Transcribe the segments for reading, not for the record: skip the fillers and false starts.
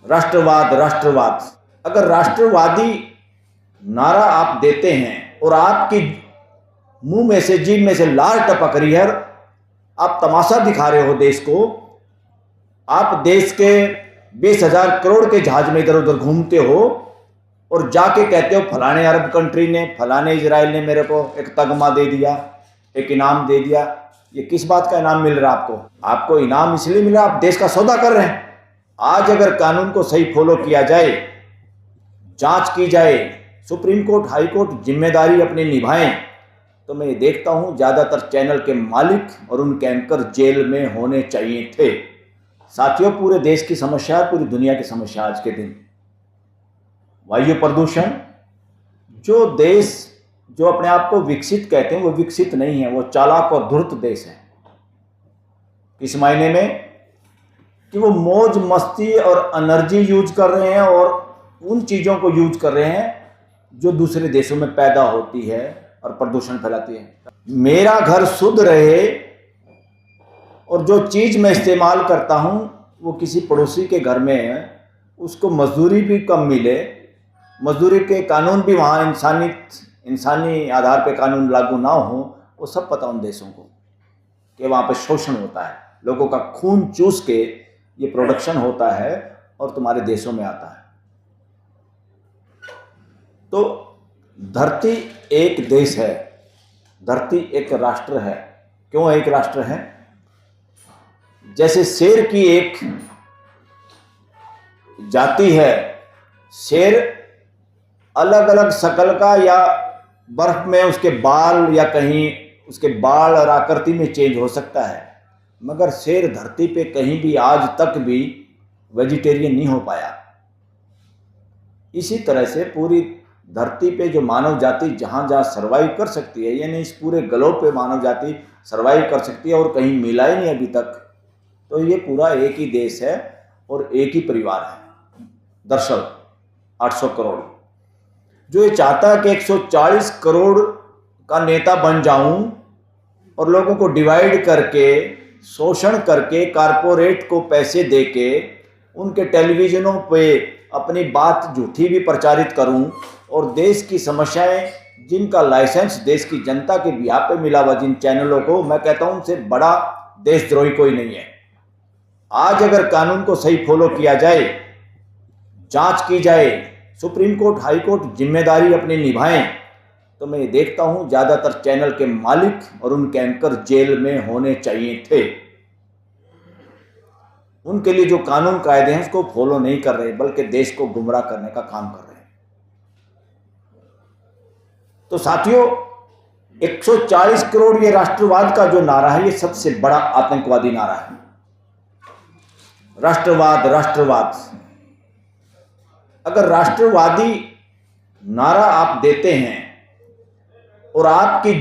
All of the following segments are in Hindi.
राष्ट्रवाद राष्ट्रवाद। अगर राष्ट्रवादी नारा आप देते हैं और आपकी मुंह में से जीभ में से लार टपक रही है, आप तमाशा दिखा रहे हो देश को, आप देश के 20,000 करोड़ के जहाज में इधर उधर घूमते हो और जाके कहते हो फलाने अरब कंट्री ने, फलाने इजराइल ने मेरे को एक तगमा दे दिया, एक इनाम दे दिया। ये किस बात का इनाम मिल रहा है आपको? आपको इनाम इसलिए मिल रहा है, आप देश का सौदा कर रहे हैं। आज अगर कानून को सही फॉलो किया जाए, जांच की जाए, सुप्रीम कोर्ट हाई कोर्ट जिम्मेदारी अपनी निभाएं, तो मैं ये देखता हूं ज्यादातर चैनल के मालिक और उनके एंकर जेल में होने चाहिए थे। साथियों, पूरे देश की समस्या, पूरी दुनिया की समस्या आज के दिन वायु प्रदूषण। जो देश जो अपने आप को विकसित कहते हैं वो विकसित नहीं है, वो चालाक और धूर्त देश है। इस मायने में कि वो मौज मस्ती और एनर्जी यूज कर रहे हैं और उन चीज़ों को यूज कर रहे हैं जो दूसरे देशों में पैदा होती है और प्रदूषण फैलाती है। मेरा घर शुद्ध रहे और जो चीज़ मैं इस्तेमाल करता हूं वो किसी पड़ोसी के घर में है, उसको मजदूरी भी कम मिले, मजदूरी के कानून भी वहाँ इंसानी आधार पे कानून लागू ना हो, वो सब पता उन देशों को कि वहाँ पे शोषण होता है, लोगों का खून चूस के ये प्रोडक्शन होता है और तुम्हारे देशों में आता है। तो धरती एक देश है, धरती एक राष्ट्र है। क्यों एक राष्ट्र है? जैसे शेर की एक जाति है, शेर अलग अलग शक्ल का या बर्फ में उसके बाल या कहीं उसके बाल और आकृति में चेंज हो सकता है, मगर शेर धरती पे कहीं भी आज तक भी वेजिटेरियन नहीं हो पाया। इसी तरह से पूरी धरती पे जो मानव जाति जहाँ जहाँ सर्वाइव कर सकती है, यानी इस पूरे ग्लोब पे मानव जाति सर्वाइव कर सकती है और कहीं मिला ही नहीं अभी तक, तो ये पूरा एक ही देश है और एक ही परिवार है। दरअसल 800 करोड़ जो ये चाहता है कि 140 करोड़ का नेता बन जाऊं और लोगों को डिवाइड करके, शोषण करके, कारपोरेट को पैसे देके उनके टेलीविजनों पे अपनी बात झूठी भी प्रचारित करूं और देश की समस्याएं जिनका लाइसेंस देश की जनता के बिहार पे मिला हुआ जिन चैनलों को, मैं कहता हूं उनसे बड़ा देशद्रोही कोई नहीं है। आज अगर कानून को सही फॉलो किया जाए, जांच की जाए, सुप्रीम कोर्ट हाई कोर्ट जिम्मेदारी अपनी निभाएं, तो मैं ये देखता हूं ज्यादातर चैनल के मालिक और उनके एंकर जेल में होने चाहिए थे। उनके लिए जो कानून कायदे हैं उसको फॉलो नहीं कर रहे, बल्कि देश को गुमराह करने का काम कर रहे हैं। तो साथियों, 140 करोड़ ये राष्ट्रवाद का जो नारा है, ये सबसे बड़ा आतंकवादी नारा है। राष्ट्रवाद राष्ट्रवाद। अगर राष्ट्रवादी नारा आप देते हैं और आपकी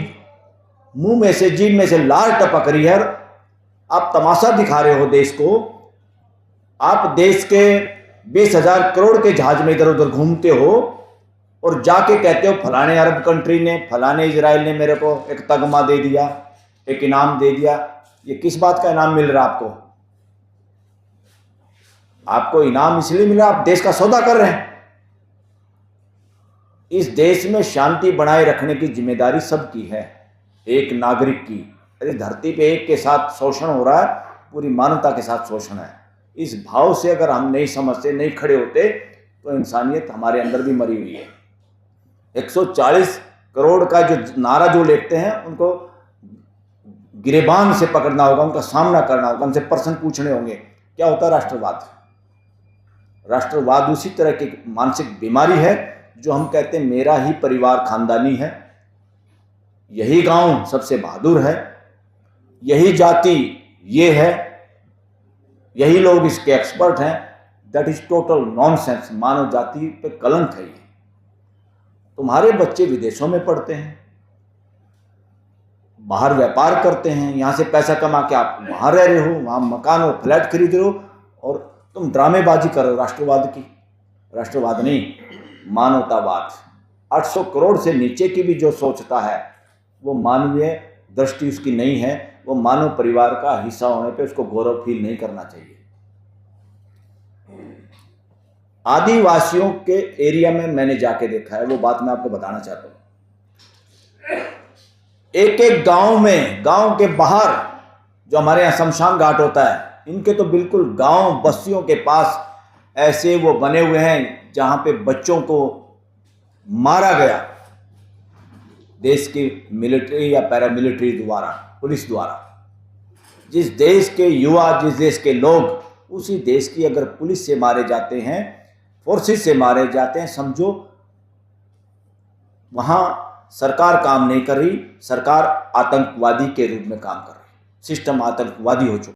मुंह में से जीभ में से लार टपक रही है, आप तमाशा दिखा रहे हो देश को, आप देश के 20,000 करोड़ के जहाज में इधर उधर घूमते हो और जाके कहते हो फलाने अरब कंट्री ने, फलाने इजराइल ने मेरे को एक तगमा दे दिया, एक इनाम दे दिया। ये किस बात का इनाम मिल रहा है आपको? आपको इनाम इसलिए मिला, आप देश का सौदा कर रहे हैं। इस देश में शांति बनाए रखने की जिम्मेदारी सबकी है, एक नागरिक की। अरे धरती पे एक के साथ शोषण हो रहा है, पूरी मानवता के साथ शोषण है। इस भाव से अगर हम नहीं समझते, नहीं खड़े होते, तो इंसानियत हमारे अंदर भी मरी हुई है। 140 करोड़ का जो नारा जो लेते हैं, उनको गिरेबान से पकड़ना होगा, उनका सामना करना होगा, उनसे प्रश्न पूछने होंगे। क्या होता है राष्ट्रवाद? राष्ट्रवाद उसी तरह की मानसिक बीमारी है जो हम कहते हैं मेरा ही परिवार खानदानी है, यही गांव सबसे बहादुर है, यही जाति ये है, यही लोग इसके एक्सपर्ट हैं। That is total nonsense. मानव जाति पे कलंक है ये। तुम्हारे बच्चे विदेशों में पढ़ते हैं, बाहर व्यापार करते हैं, यहाँ से पैसा कमा के आप वहाँ रह रहे हो, वहाँ मकान और फ्लैट खरीद रहे हो और तुम ड्रामेबाजी करो राष्ट्रवाद की। राष्ट्रवाद नहीं, मानवतावाद। 800 करोड़ से नीचे की भी जो सोचता है वो मानवीय दृष्टि उसकी नहीं है, वो मानव परिवार का हिस्सा होने पे उसको गौरव फील नहीं करना चाहिए। आदिवासियों के एरिया में मैंने जाके देखा है, वो बात मैं आपको बताना चाहता हूं। एक एक गांव में, गांव के बाहर जो हमारे यहाँ शमशान घाट होता है, इनके तो बिल्कुल गांव बस्तियों के पास ऐसे वो बने हुए हैं जहां पे बच्चों को मारा गया देश की मिलिट्री या पैरामिलिट्री द्वारा, पुलिस द्वारा। जिस देश के युवा, जिस देश के लोग, उसी देश की अगर पुलिस से मारे जाते हैं, फोर्सेस से मारे जाते हैं, समझो वहां सरकार काम नहीं कर रही, सरकार आतंकवादी के रूप में काम कर रही, सिस्टम आतंकवादी हो चुका।